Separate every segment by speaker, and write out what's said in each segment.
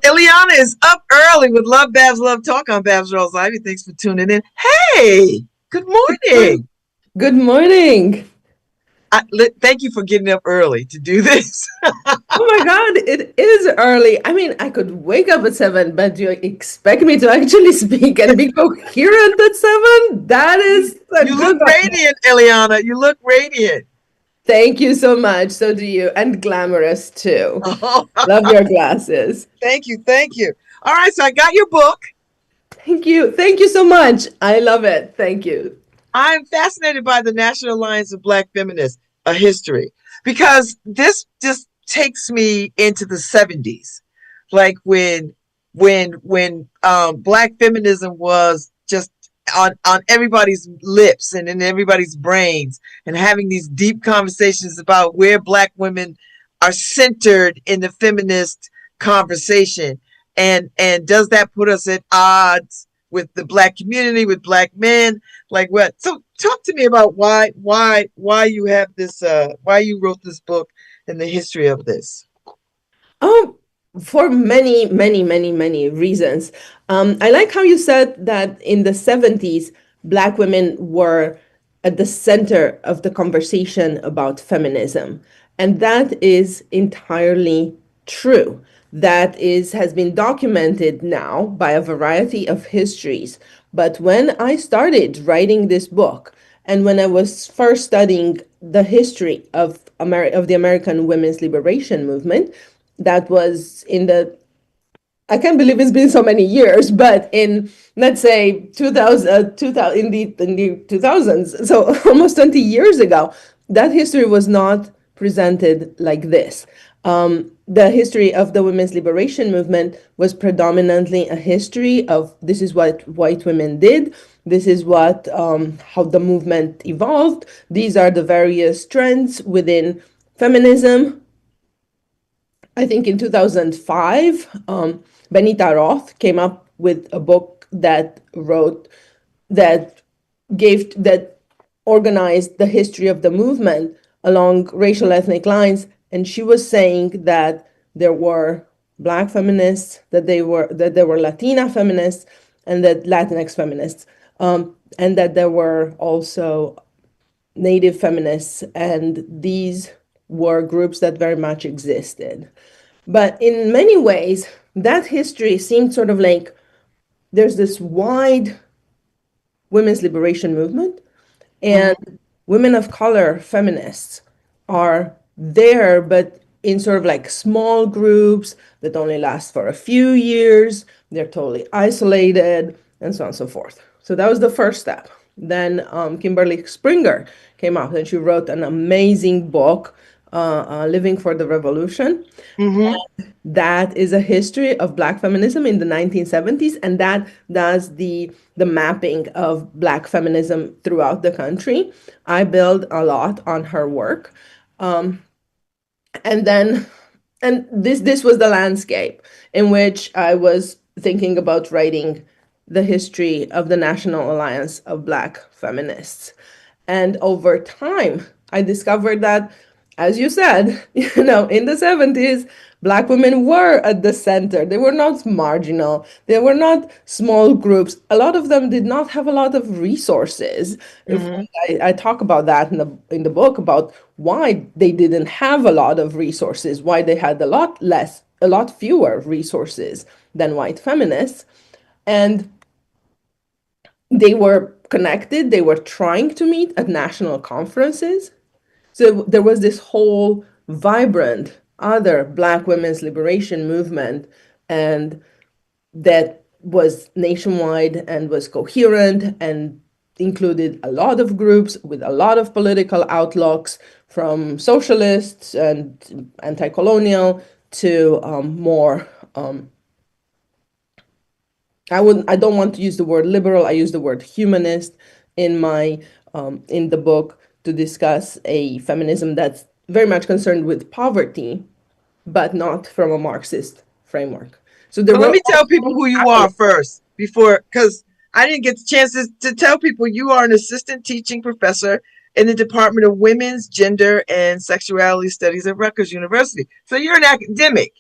Speaker 1: Ileana is up early with LoveBabz, LoveTalk on Babz Rolls Live. Thanks for tuning in. Hey, good morning.
Speaker 2: Good morning.
Speaker 1: Thank you for getting up early to do this.
Speaker 2: Oh my God, it is early. I mean, I could wake up at 7, but you expect me to actually speak and be coherent at 7? That is a
Speaker 1: You
Speaker 2: good
Speaker 1: look
Speaker 2: one.
Speaker 1: radiant, Ileana. You look radiant.
Speaker 2: Thank you so much. So do you. And glamorous too.
Speaker 1: Oh,
Speaker 2: Love your glasses.
Speaker 1: thank you. Thank you. All right, so I got your book.
Speaker 2: Thank you. Thank you so much. I love it. Thank you.
Speaker 1: I'm fascinated by the National Alliance of Black Feminists, A History, because this just takes me into the 70s, like when Black feminism was just on everybody's lips and in everybody's brains, and having these deep conversations about where Black women are centered in the feminist conversation, and does that put us at odds with the Black community, with Black men? Like what? So talk to me about why you have this, why you wrote this book and the history of this.
Speaker 2: Oh, for many, many, many, many reasons. I like how you said that in the 70s, Black women were at the center of the conversation about feminism. And that is entirely true. That has been documented now by a variety of histories. But when I started writing this book, and when I was first studying the history of of the American women's liberation movement, that was in the, I can't believe it's been so many years, but in, let's say, 2000 in the 2000s, so almost 20 years ago, that history was not presented like this. The history of the women's liberation movement was predominantly a history of this is what white women did, this is what how the movement evolved, these are the various trends within feminism. I think in 2005, Benita Roth came up with a book that that organized the history of the movement along racial ethnic lines, and she was saying that there were Black feminists, that there were Latina feminists, and that Latinx feminists, and that there were also Native feminists, and these were groups that very much existed. But in many ways, that history seemed sort of like there's this wide women's liberation movement, and women of color feminists are there, but in sort of like small groups that only last for a few years. They're totally isolated, and so on and so forth. So that was the first step. Then Kimberly Springer came out and she wrote an amazing book, Living for the Revolution.
Speaker 1: Mm-hmm.
Speaker 2: That is a history of Black feminism in the 1970s, and that does the mapping of Black feminism throughout the country. I build a lot on her work. And then, and this was the landscape in which I was thinking about writing the history of the National Alliance of Black Feminists. And over time, I discovered that, as you said, in the 70s, Black women were at the center. They were not marginal. They were not small groups. A lot of them did not have a lot of resources.
Speaker 1: Mm-hmm.
Speaker 2: I talk about that in the book, about why they didn't have a lot of resources, why they had a lot fewer resources than white feminists. And they were connected. They were trying to meet at national conferences. So there was this whole vibrant other Black women's liberation movement, and that was nationwide and was coherent and included a lot of groups with a lot of political outlooks, from socialists and anti-colonial to more I don't want to use the word liberal, I use the word humanist, in my in the book to discuss a feminism that's very much concerned with poverty, but not from a Marxist framework. So there
Speaker 1: So let
Speaker 2: were
Speaker 1: me tell people
Speaker 2: also
Speaker 1: who you are
Speaker 2: catalysts.
Speaker 1: first before, because I didn't get the chance to tell people you are an assistant teaching professor in the Department of Women's, Gender, and Sexuality Studies at Rutgers University. So you're an academic.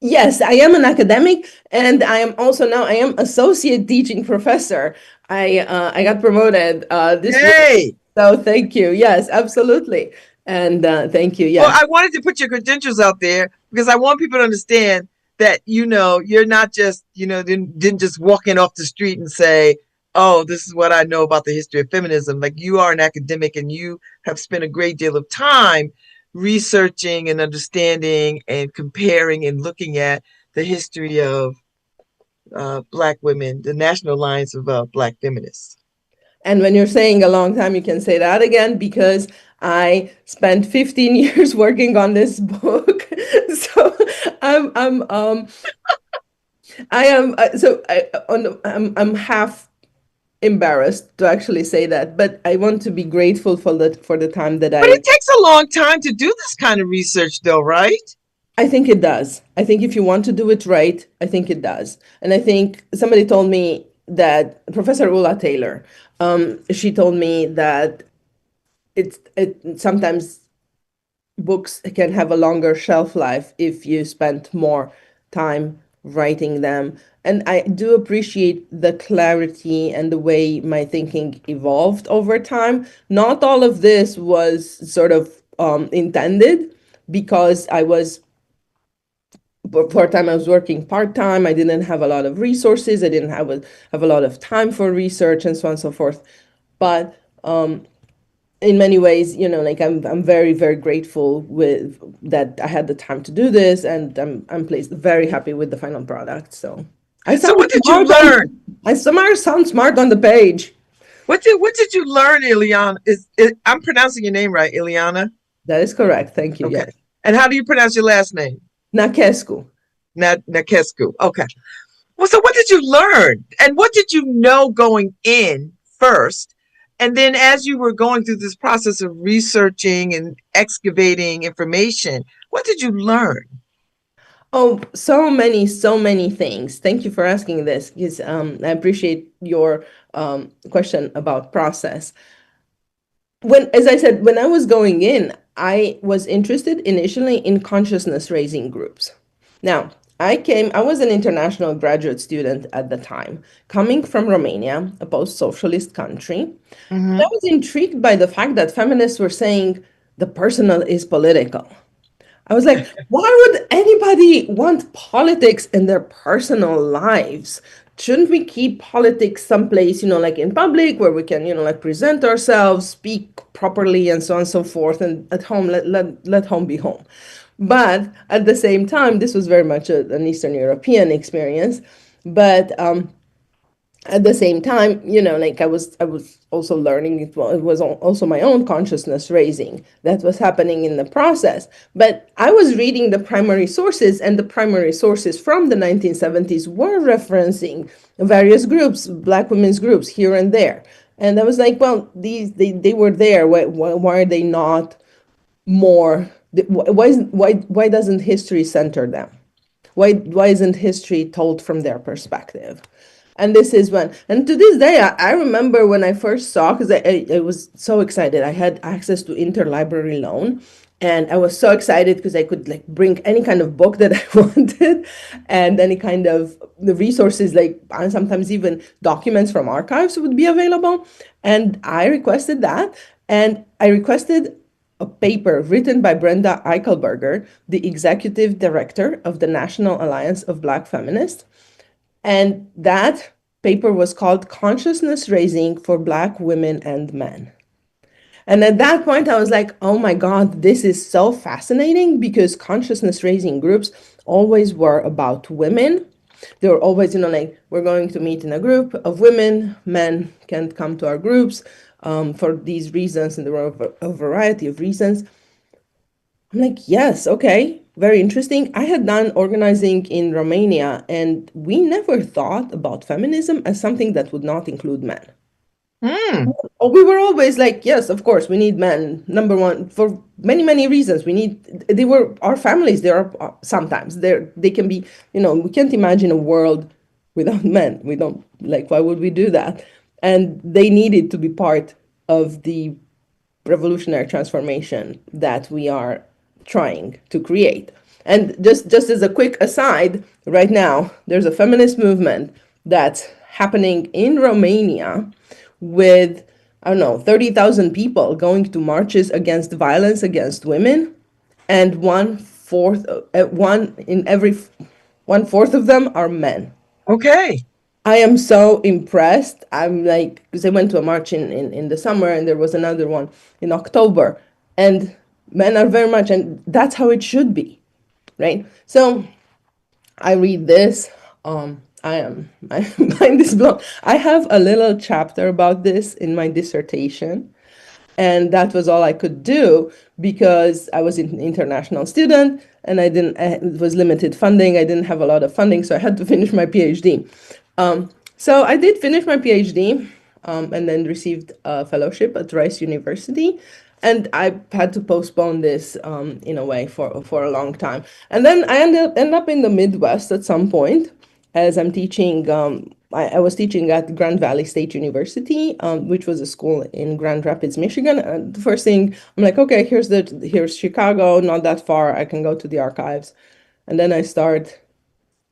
Speaker 2: Yes, I am an academic, and I am also now I am associate teaching professor. I got promoted this week,
Speaker 1: Yay!
Speaker 2: so thank you. Yes, absolutely, and thank you.
Speaker 1: Well,
Speaker 2: Yes,
Speaker 1: I wanted to put your credentials out there because I want people to understand that you're not just didn't just walk in off the street and say, "Oh, this is what I know about the history of feminism." Like you are an academic and you have spent a great deal of time researching and understanding and comparing and looking at the history of Black women, the National Alliance of Black Feminists.
Speaker 2: and when you're saying a long time, you can say that again because I spent 15 years working on this book. So I'm I am so I'm half embarrassed to actually say that, but I want to be grateful for the time that
Speaker 1: But it takes a long time to do this kind of research, though, right?
Speaker 2: I think it does. I think if you want to do it right, I think it does. And I think somebody told me that Professor Ulla Taylor, she told me that it sometimes books can have a longer shelf life if you spend more time writing them. And I do appreciate the clarity and the way my thinking evolved over time. Not all of this was sort of intended because I was for a time I was working part-time. I didn't have a lot of resources. I didn't have a lot of time for research and so on and so forth. But in many ways, like I'm very, very grateful with that I had the time to do this, and I'm pleased, very happy with the final product. So I
Speaker 1: So
Speaker 2: sound
Speaker 1: what did you
Speaker 2: smart on
Speaker 1: learn?
Speaker 2: I somehow sound smart on the page.
Speaker 1: What did you learn, Ileana? I'm pronouncing your name right, Ileana?
Speaker 2: That is correct. Thank you.
Speaker 1: Okay.
Speaker 2: Yes.
Speaker 1: And how do you pronounce your last name?
Speaker 2: Nachescu.
Speaker 1: Nachescu. Okay. Well, so what did you learn? And what did you know going in first? And then as you were going through this process of researching and excavating information, what did you learn?
Speaker 2: Oh, so many things. Thank you for asking this because I appreciate your question about process. As I said, when I was going in, I was interested initially in consciousness raising groups. Now, I was an international graduate student at the time, coming from Romania, a post socialist country. And I
Speaker 1: Mm-hmm.
Speaker 2: was intrigued by the fact that feminists were saying the personal is political. I was like, why would anybody want politics in their personal lives? Shouldn't we keep politics someplace, like in public where we can, like present ourselves, speak properly, and so on and so forth, and at home, let home be home. But at the same time, this was very much an Eastern European experience. But at the same time, like I was also learning it was also my own consciousness raising that was happening in the process. But I was reading the primary sources, and the primary sources from the 1970s were referencing various groups, Black women's groups here and there. And I was like, well, they were there. Why are they not more? Why doesn't history center them? Why isn't history told from their perspective? And this is when, and to this day, I remember when I first saw, because I was so excited. I had access to interlibrary loan, and I was so excited because I could like bring any kind of book that I wanted, and any kind of the resources, like sometimes even documents from archives would be available. And I requested that, and I requested a paper written by Brenda Eichelberger, the executive director of the National Alliance of Black Feminists. And that paper was called Consciousness Raising for Black Women and Men. And at that point, I was like, oh my God, this is so fascinating because consciousness raising groups always were about women. They were always, like, we're going to meet in a group of women, men can't come to our groups for these reasons, and there were a variety of reasons. I'm like, yes, okay, very interesting. I had done organizing in Romania, and we never thought about feminism as something that would not include men.
Speaker 1: Hmm.
Speaker 2: Oh, we were always like, yes, of course, we need men. Number one, for many, many reasons. We need, they were our families. They are sometimes they can be, we can't imagine a world without men. We don't, like, why would we do that? And they needed to be part of the revolutionary transformation that we are trying to create. And just as a quick aside, right now there's a feminist movement that's happening in Romania with, I don't know, 30,000 people going to marches against violence against women, and one fourth of them are men.
Speaker 1: Okay.
Speaker 2: I am so impressed. I'm like, because I went to a march in the summer, and there was another one in October. And men are very much, and that's how it should be, right? So I read this. My mind is blown. I have a little chapter about this in my dissertation, and that was all I could do because I was an international student and it was limited funding. I didn't have a lot of funding, so I had to finish my PhD. So I did finish my PhD, and then received a fellowship at Rice University. And I had to postpone this, in a way, for a long time. And then I end up in the Midwest at some point, as I'm teaching. I was teaching at Grand Valley State University, which was a school in Grand Rapids, Michigan. And the first thing I'm like, okay, here's Chicago, not that far. I can go to the archives. And then I start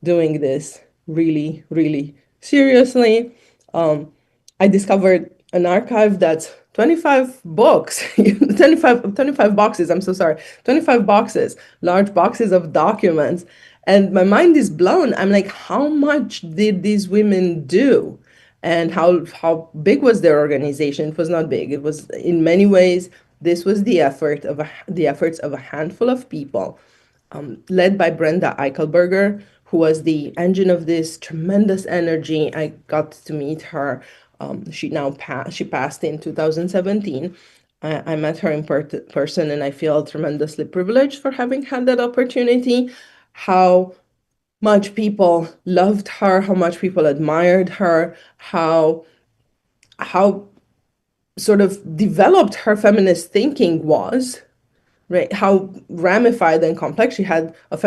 Speaker 2: doing this really, really seriously. I discovered an archive that's 25 books, 25 boxes, I'm so sorry, 25 boxes, large boxes of documents. And my mind is blown. I'm like, how much did these women do? And how big was their organization? It was not big. It was, in many ways, this was the efforts of a handful of people, led by Brenda Eichelberger, who was the engine of this tremendous energy. I got to meet her. She passed in 2017. I met her in person, and I feel tremendously privileged for having had that opportunity. How much people loved her, how much people admired her, how sort of developed her feminist thinking was, right? How ramified and complex. She had a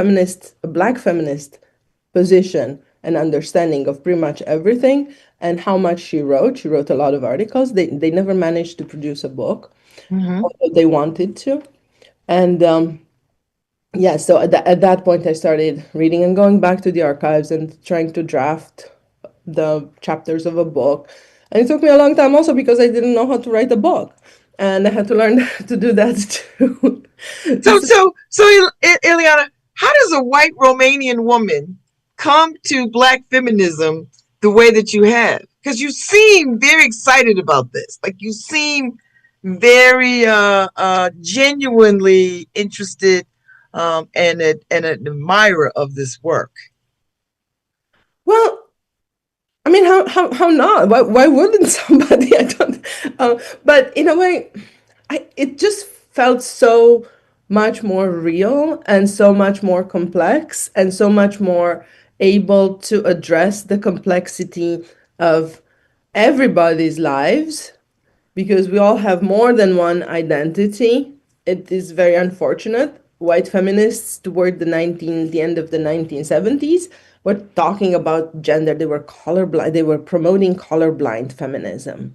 Speaker 2: black feminist position and understanding of pretty much everything, and how much she wrote. She wrote a lot of articles. They never managed to produce a book,
Speaker 1: Hmm.
Speaker 2: although they wanted to. And yeah, so at that point, I started reading and going back to the archives and trying to draft the chapters of a book. And it took me a long time also because I didn't know how to write a book. And I had to learn to do that too.
Speaker 1: So, Ileana, how does a white Romanian woman come to Black feminism the way that you have? Because you seem very excited about this. Like you seem very genuinely interested, and an admirer of this work.
Speaker 2: Well, I mean, how not? Why wouldn't somebody? I don't. But in a way, it just felt so much more real and so much more complex and so much more able to address the complexity of everybody's lives, because we all have more than one identity. It is very unfortunate. White feminists toward the end of the 1970s were talking about gender. They were colorblind. They were promoting colorblind feminism.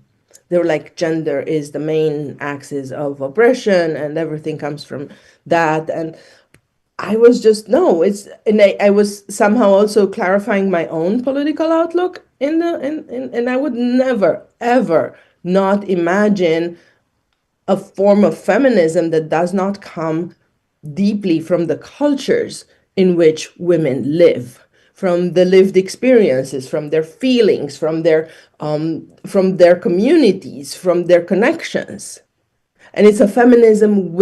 Speaker 2: They were like, gender is the main axis of oppression, and everything comes from that. And I was just, no, and I was somehow also clarifying my own political outlook and I would never, ever not imagine a form of feminism that does not come deeply from the cultures in which women live, from the lived experiences, from their feelings, from their communities, from their connections. And it's a feminism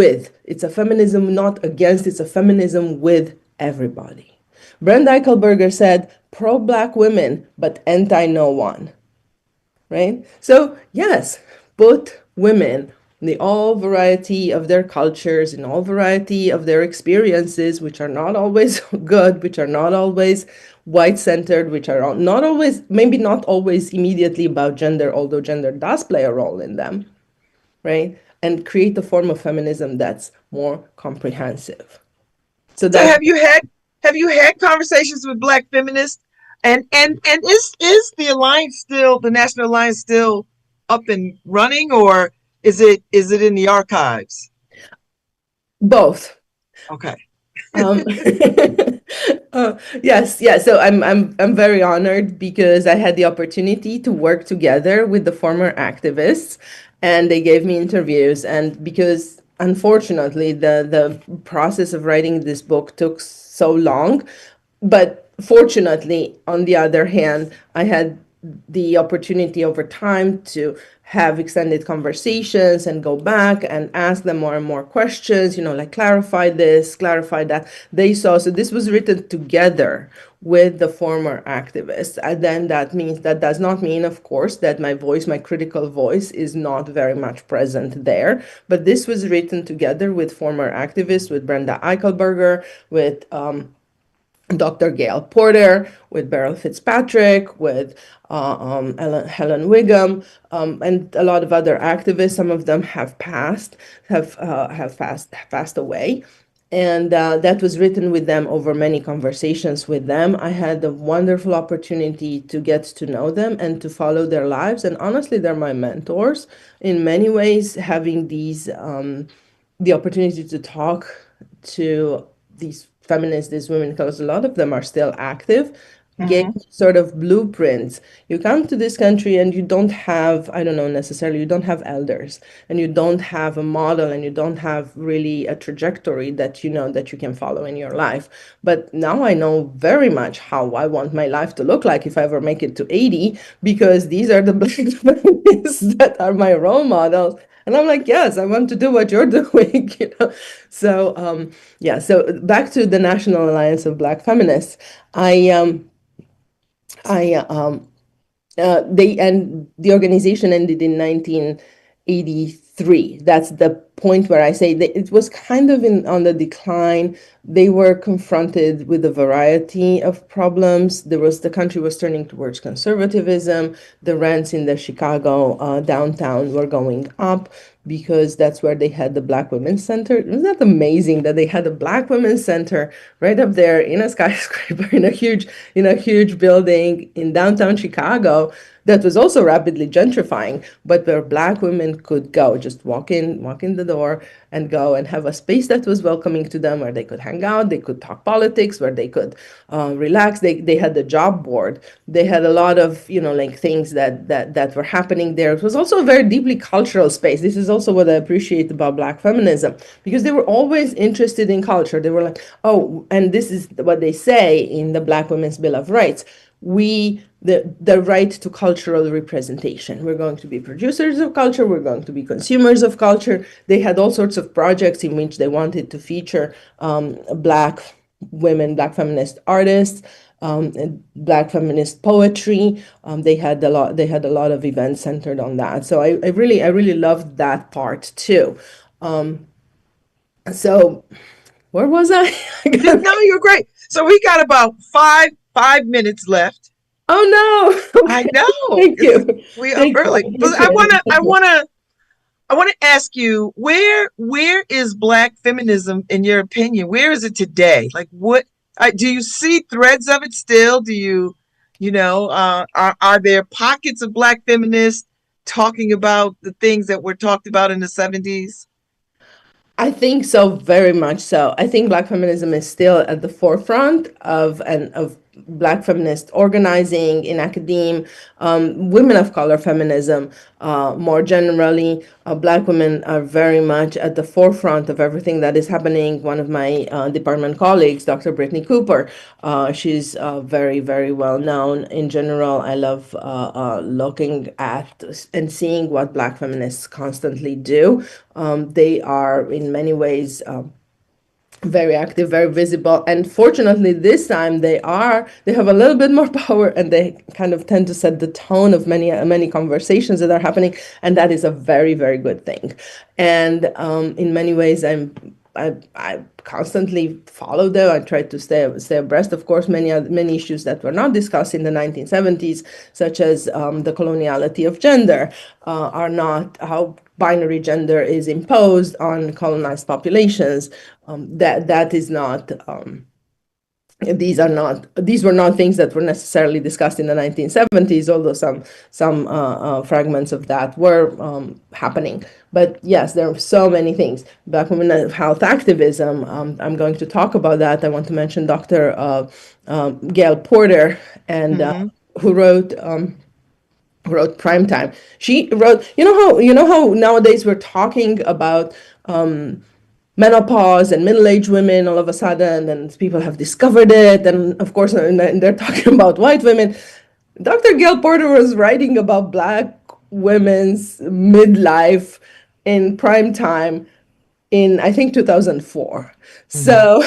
Speaker 2: not against, it's a feminism with everybody. Brenda Eichelberger said, pro-black women, but anti-no one, right? So yes, put women in the all variety of their cultures, in all variety of their experiences, which are not always good, which are not always white centered, which are not always, maybe not always immediately about gender, although gender does play a role in them, right? And create a form of feminism that's more comprehensive. So
Speaker 1: So
Speaker 2: that
Speaker 1: have you had conversations with Black feminists? And is the alliance still, the National Alliance still up and running, or is it in the archives?
Speaker 2: both.
Speaker 1: Okay.
Speaker 2: Um, yes, yeah. So I'm very honored because I had the opportunity to work together with the former activists, and they gave me interviews. And because unfortunately the process of writing this book took so long, but fortunately, on the other hand, I had the opportunity over time to have extended conversations and go back and ask them more and more questions, like clarify this, clarify that. They saw, so this was written together with the former activists. And then that does not mean, of course, that my voice, my critical voice, is not very much present there. But this was written together with former activists, with Brenda Eichelberger, with Dr. Gail Porter, with Beryl Fitzpatrick, with Helen Wiggum, and a lot of other activists. Some of them have passed away, and that was written with them over many conversations with them. I had the wonderful opportunity to get to know them and to follow their lives. And honestly, they're my mentors in many ways. Having the opportunity to talk to these feminists, these women, because a lot of them are still active, gave
Speaker 1: Hmm.
Speaker 2: sort of blueprints. You come to this country and you don't have, I don't know necessarily, you don't have elders, and you don't have a model, and you don't have really a trajectory that that you can follow in your life. But now I know very much how I want my life to look like if I ever make it to 80, because these are the black feminists that are my role models. And I'm like, yes, I want to do what you're doing. So, yeah. So back to the National Alliance of Black Feminists, I, I, they and the organization ended in 1983. That's the point where I say that it was kind of on the decline. They were confronted with a variety of problems. The country was turning towards conservatism. The rents in the Chicago downtown were going up because that's where they had the Black Women's Center. Isn't that amazing that they had a Black Women's Center right up there in a skyscraper in a huge building in downtown Chicago that was also rapidly gentrifying, but where Black women could go, just walk in the door and go and have a space that was welcoming to them, where they could hang out, they could talk politics, where they could relax. They had the job board. They had a lot of like things that were happening there. It was also a very deeply cultural space. This is also what I appreciate about Black feminism, because they were always interested in culture. They were like, oh, and this is what they say in the Black Women's Bill of Rights. The right to cultural representation. We're going to be producers of culture. We're going to be consumers of culture. They had all sorts of projects in which they wanted to feature Black women, Black feminist artists, and Black feminist poetry. They had a lot. They had a lot of events centered on that. So I really loved that part too. So where was I?
Speaker 1: No, you're great. So we got about five minutes left.
Speaker 2: Oh no.
Speaker 1: I
Speaker 2: Okay.
Speaker 1: know
Speaker 2: Thank you.
Speaker 1: we up
Speaker 2: Thank you.
Speaker 1: early,
Speaker 2: I
Speaker 1: but
Speaker 2: appreciate it.
Speaker 1: I want to ask you, where is Black feminism in your opinion? Where is it today? Like, what do you see threads of it still? Do you, are there pockets of Black feminists talking about the things that were talked about in the 70s?
Speaker 2: I think so, very much so. I think Black feminism is still at the forefront of Black feminist organizing in academia, women of color feminism, more generally. Black women are very much at the forefront of everything that is happening. One of my department colleagues, Dr. Brittany Cooper, she's very, very well known. In general, I love looking at and seeing what Black feminists constantly do. They are in many ways very active, very visible, and fortunately this time they have a little bit more power, and they kind of tend to set the tone of many conversations that are happening, and that is a very, very good thing. And in many ways, I constantly follow them. I try to stay abreast. Of course, many issues that were not discussed in the 1970s, such as the coloniality of gender, are not how binary gender is imposed on colonized populations. That is not. These were not things that were necessarily discussed in the 1970s, although some fragments of that were happening. But yes, there are so many things. Black women health activism. I'm going to talk about that. I want to mention Dr. Gail Porter, and
Speaker 1: Mm-hmm.
Speaker 2: who wrote Primetime. She wrote, you know how nowadays we're talking about menopause and middle-aged women all of a sudden, and people have discovered it, and of course, and they're talking about white women. Dr. Gail Porter was writing about Black women's midlife in prime time in, I think, 2004.
Speaker 1: Mm-hmm.
Speaker 2: So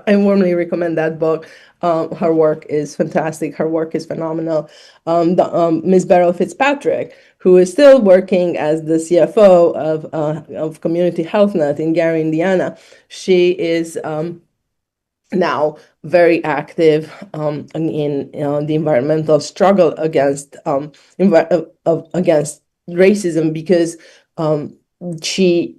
Speaker 2: I warmly recommend that book. Her work is fantastic. Her work is phenomenal. Ms. Beryl Fitzpatrick, who is still working as the CFO of Community Health Net in Gary, Indiana, she is now very active in the environmental struggle against against racism, because she,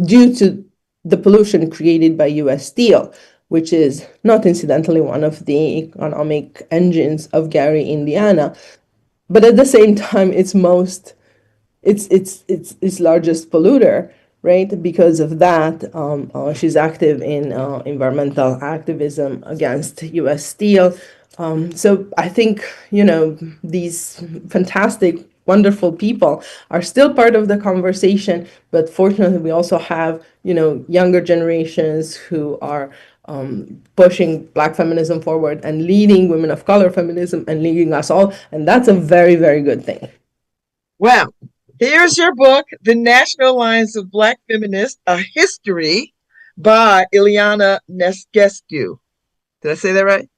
Speaker 2: due to the pollution created by U.S. steel, which is not incidentally one of the economic engines of Gary, Indiana, but at the same time, its largest polluter, right? Because of that, she's active in environmental activism against U.S. steel. So I think, these fantastic, wonderful people are still part of the conversation, but fortunately, we also have, younger generations who are pushing Black feminism forward and leading women of color feminism and leading us all, and that's a very, very good thing.
Speaker 1: Well, here's your book, The National Alliance of Black Feminists, A History by Ileana Nachescu. Did I say that right?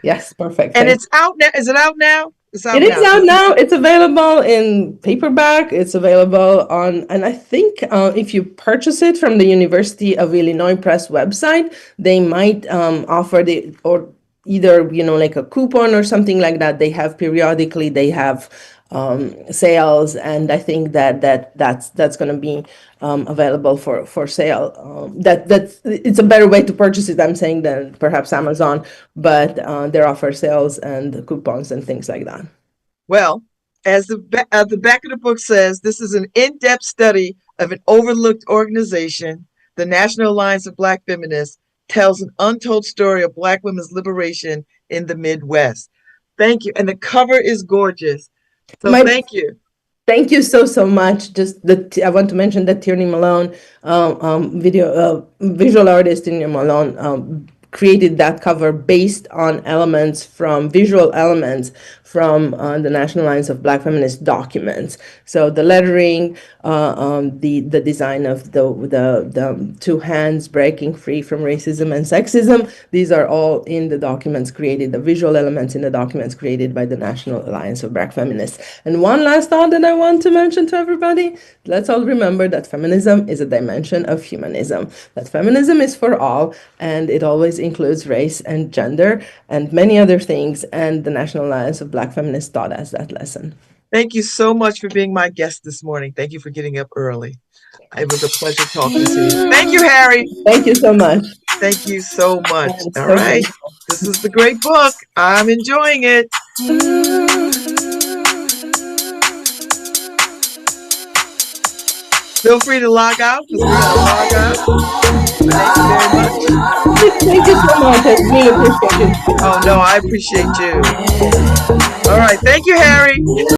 Speaker 2: Yes, perfect.
Speaker 1: And
Speaker 2: Thank
Speaker 1: it's out now. Is it out now? It's
Speaker 2: It
Speaker 1: out
Speaker 2: is
Speaker 1: now.
Speaker 2: out now. It's available in paperback. It's available on, and I think if you purchase it from the University of Illinois Press website, they might offer the, or either, like a coupon or something like that. They have periodically, they have sales, and I think that's going to be available for sale. That's it's a better way to purchase it, I'm saying, than perhaps Amazon, but there offer sales and coupons and things like that.
Speaker 1: Well, as the back of the book says, this is an in-depth study of an overlooked organization. The National Alliance of Black Feminists tells an untold story of Black women's liberation in the Midwest. Thank you. And the cover is gorgeous. So
Speaker 2: My
Speaker 1: thank you.
Speaker 2: Thank you so much. Just I want to mention that Tierney Malone, visual artist Tierney Malone, created that cover based on visual elements from the National Alliance of Black Feminist documents. So the lettering, the design of the two hands breaking free from racism and sexism. These are all in the documents created, the visual elements in the documents created by the National Alliance of Black Feminists. And one last thought that I want to mention to everybody: let's all remember that feminism is a dimension of humanism. That feminism is for all, and it always includes race and gender and many other things. And the National Alliance of Black Feminists taught us that lesson.
Speaker 1: Thank you so much for being my guest this morning. Thank you for getting up early. It was a pleasure talking to you. Thank you, Harry.
Speaker 2: Thank you so much.
Speaker 1: Thank you so much.
Speaker 2: It's
Speaker 1: All
Speaker 2: so
Speaker 1: right.
Speaker 2: good.
Speaker 1: This is the great book. I'm enjoying it. Feel free to log out because we got to log out. Thank you very much.
Speaker 2: Thank you so much. I really appreciate it.
Speaker 1: Oh, no, I appreciate you. All right. Thank you, Harry.